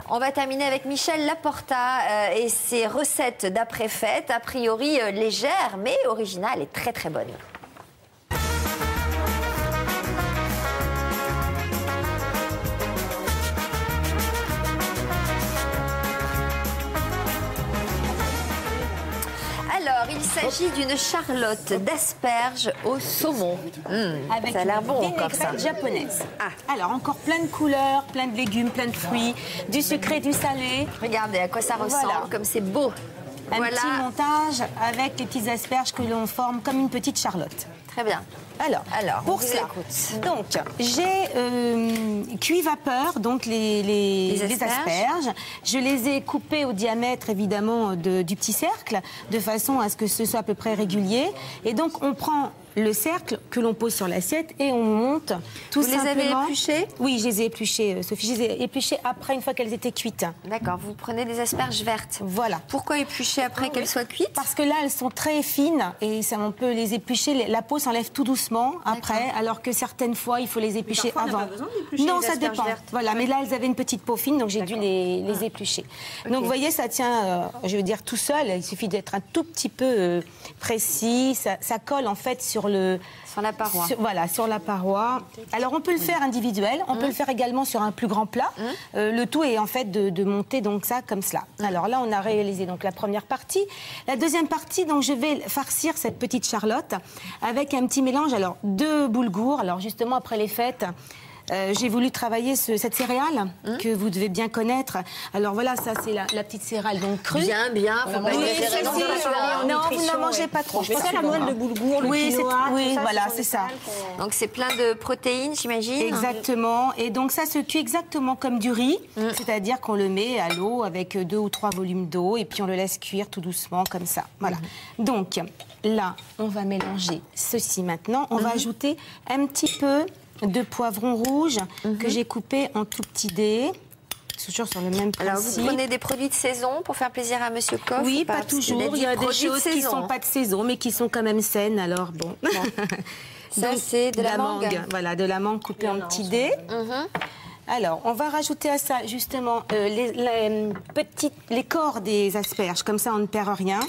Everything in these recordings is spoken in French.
On va terminer avec Michel Laporta et ses recettes d'après-fête, a priori légères, mais originales et très très bonnes. Alors, il s'agit d'une charlotte d'asperges au saumon. Avec ça a l'air bon comme ça. Japonaise. Alors, encore plein de couleurs, plein de légumes, plein de fruits, du sucré, du salé. Regardez à quoi ça ressemble, Voilà. comme c'est beau. Un petit montage avec les petites asperges que l'on forme comme une petite charlotte. Très bien. Alors pour cela, donc j'ai cuit vapeur donc les asperges. Je les ai coupées au diamètre évidemment du petit cercle, de façon à ce que ce soit à peu près régulier. Et donc on prend le cercle que l'on pose sur l'assiette et on monte tout simplement. Vous les avez épluchées? Oui, je les ai épluchées, Sophie. Je les ai épluchées après, une fois qu'elles étaient cuites. D'accord, vous prenez des asperges vertes. Voilà. Pourquoi éplucher après qu'elles soient cuites? Parce que là, elles sont très fines et on peut les éplucher. La peau s'enlève tout doucement après, alors que certaines fois, il faut les éplucher avant. On n'a pas besoin d'éplucher non, les ça asperges dépend. vertes. Voilà, mais là, elles avaient une petite peau fine, donc j'ai dû les éplucher. Donc, vous voyez, ça tient, je veux dire, tout seul. Il suffit d'être un tout petit peu précis. Ça colle, en fait, sur la paroi. Voilà, sur la paroi. Alors, on peut le faire individuel. On peut le faire également sur un plus grand plat. Le tout est, en fait, de monter donc ça comme cela. Alors là, on a réalisé donc la première partie. La deuxième partie, donc, je vais farcir cette petite charlotte avec un petit mélange, alors, de boulgour. Alors, justement, après les fêtes, j'ai voulu travailler cette céréale que vous devez bien connaître. Alors voilà, ça c'est la petite céréale donc crue. Bien, faut pas exagérer. Non, vous n'en mangez pas trop. Je préfère la moelle de boulgour, le quinoa. Oui, voilà, c'est ça. Donc c'est plein de protéines, j'imagine. Exactement. Et donc ça se cuit exactement comme du riz, c'est-à-dire qu'on le met à l'eau avec 2 ou 3 volumes d'eau et puis on le laisse cuire tout doucement comme ça. Voilà. Donc là, on va mélanger ceci maintenant. On va ajouter un petit peu de poivron rouge que j'ai coupé en tout petits dés. Toujours sur le même principe. Alors, vous prenez des produits de saison pour faire plaisir à Monsieur Coff? Oui, pas toujours. Il y a des choses qui ne sont pas de saison, mais qui sont quand même saines. Alors, bon. Ça, c'est de la mangue. Voilà, de la mangue coupée en petits dés. Alors, on va rajouter à ça, justement, les corps des asperges. Comme ça, on ne perd rien.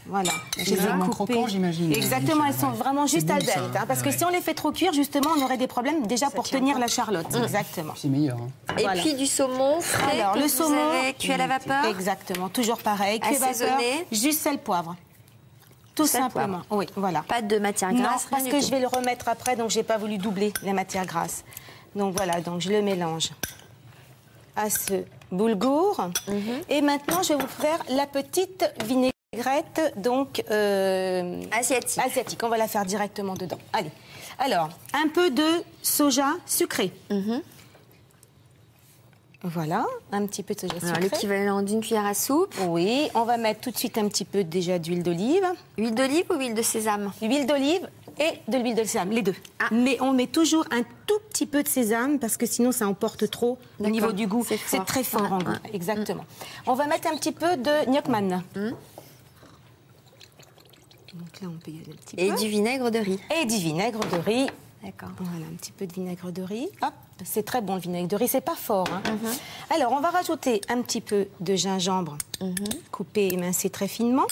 Voilà, je les ai coupées. J'imagine. Exactement, elles sont vraiment juste al dente. Parce que si on les fait trop cuire, justement, on aurait des problèmes déjà pour tenir la charlotte. Exactement. C'est meilleur. Et puis du saumon frais. Alors, le saumon, vous avez cuit à la vapeur. Exactement, toujours pareil. Cuit à vapeur, juste sel, poivre. Tout simplement. Oui, voilà. Pas de matière grasse. Non, parce que je vais le remettre après, donc j'ai pas voulu doubler la matière grasse. Donc voilà, donc je le mélange à ce boulgour. Et maintenant, je vais vous faire la petite vinaigrette. Donc asiatique. On va la faire directement dedans. Allez. Alors, un peu de soja sucré. Voilà, un petit peu de soja sucré. L'équivalent d'une cuillère à soupe. Oui, on va mettre tout de suite un petit peu déjà d'huile d'olive. Huile d'olive ou huile de sésame? Huile d'olive et de l'huile de sésame, les deux. Mais on met toujours un tout petit peu de sésame parce que sinon ça emporte trop au niveau du goût. C'est très fort en goût. Exactement. On va mettre un petit peu de gnocchi. Donc là, on peut y aller un petit peu. Et du vinaigre de riz. Et du vinaigre de riz. D'accord. Voilà, un petit peu de vinaigre de riz. Hop, c'est très bon le vinaigre de riz, c'est pas fort. Alors, on va rajouter un petit peu de gingembre coupé et émincé très finement.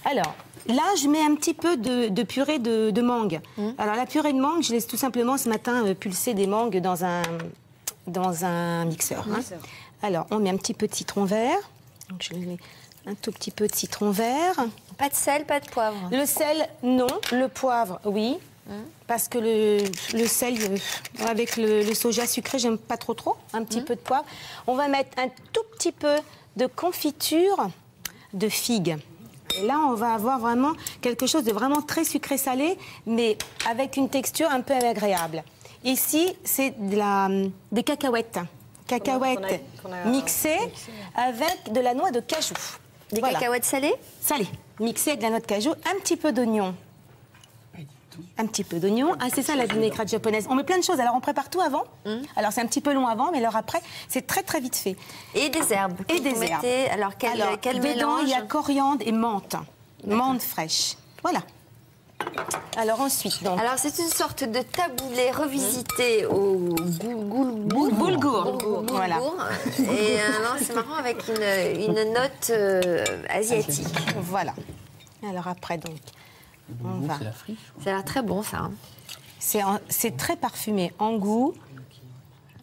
Alors, là, je mets un petit peu de purée de mangue. Alors, la purée de mangue, je laisse tout simplement ce matin pulser des mangues dans un mixeur. Alors, on met un petit peu de citron vert. Donc, je mets un tout petit peu de citron vert. Pas de sel, pas de poivre? Le sel, non. Le poivre, oui. Parce que le sel, avec le soja sucré, j'aime pas trop. Un petit peu de poivre. On va mettre un tout petit peu de confiture de figues. Et là, on va avoir vraiment quelque chose de vraiment très sucré-salé, mais avec une texture un peu agréable. Ici, c'est des cacahuètes. Cacahuètes mixées avec de la noix de cajou. Des cacahuètes salées? Salées. Mixées avec de la noix de cajou, un petit peu d'oignon. Un petit peu d'oignon. Ah, c'est ça la vinaigrette japonaise. On met plein de choses. Alors, on prépare tout avant. Alors, c'est un petit peu long avant, mais alors après, c'est très, très vite fait. Et des herbes. Et des herbes. Alors, quel dedans, mélange? il y a coriandre et menthe. Menthe fraîche. Voilà. Alors ensuite, donc. Alors c'est une sorte de taboulé revisité au boulgour. Voilà. Et non, c'est marrant avec une note asiatique. Voilà. Alors après, donc, on va. C'est la friche. Ça a l'air très bon, ça. C'est très parfumé en goût.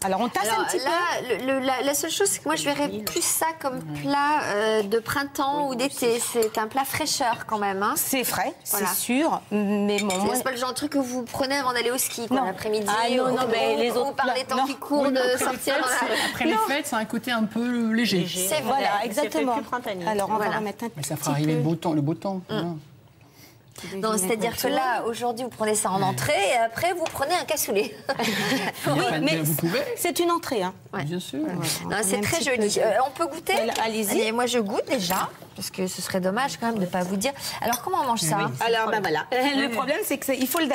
Alors on tasse un petit peu. La seule chose, c'est que moi je verrais plus ça comme plat de printemps ou d'été. C'est un plat fraîcheur quand même. Hein. C'est frais, Voilà. c'est sûr. Mais bon, moi... C'est pas le genre de truc que vous prenez avant d'aller au ski Non. l'après-midi. Ah non, non, mais les autres par les temps non. qui courent de sortir dans la... Après les fêtes, c'est un côté un peu léger. C'est vrai. Voilà, exactement. plus printanier. Alors on Voilà. va remettre un Mais ça petit fera arriver peu le beau temps. Voilà. de Non, c'est-à-dire que vinaigre là, aujourd'hui, vous prenez ça en entrée et après, vous prenez un cassoulet. Oui, mais vous pouvez. c'est une entrée. Hein. Ouais. Bien sûr. On Non, c'est met un très petit joli. peu de- On peut goûter? Voilà, allez-y. Moi, je goûte déjà, parce que ce serait dommage quand même de ne pas vous dire. Alors, comment on mange ça? Alors ben voilà. Le problème c'est que il faut la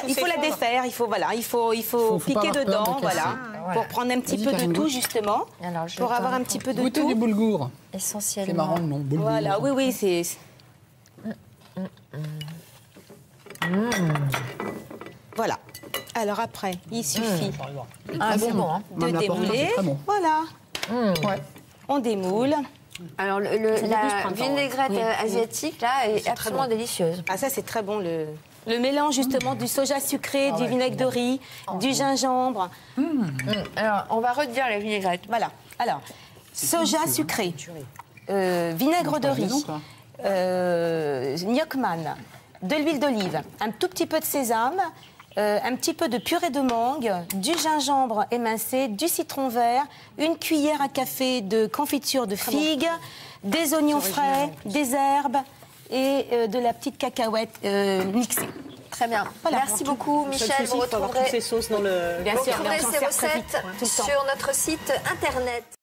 défaire, il faut Faut piquer pas avoir dedans, peur de casser. voilà, pour prendre un petit Vas-y, peu de Karine, tout goûte. justement, Alors, je pour avoir tente un petit peu de Goûtez du tout. boulgour. Essentiellement. C'est marrant le nom, boulgour. Voilà, oui, c'est. Voilà. Alors après, il suffit Ah, c'est bon, hein. de Même la portée, démouler. c'est très bon. Voilà, Ouais. on démoule. Alors, la vinaigrette asiatique, là, est absolument délicieuse. Ah ça c'est très bon le mélange justement du soja sucré, du vinaigre de riz, du gingembre. Alors, on va redire la vinaigrette. Voilà. Alors, soja sucré, vinaigre de riz, gnocchman, de l'huile d'olive, un tout petit peu de sésame, un petit peu de purée de mangue, du gingembre émincé, du citron vert, une cuillère à café de confiture de figues, des oignons frais, des herbes et de la petite cacahuète mixée. Très bien. Voilà. Merci beaucoup, Michel. Vous Il faut avoir toutes ces retrouverez, sauces dans le... Bien vous sûr, retrouverez mais on s'en ces sert très vite, recettes tout le temps. sur notre site internet.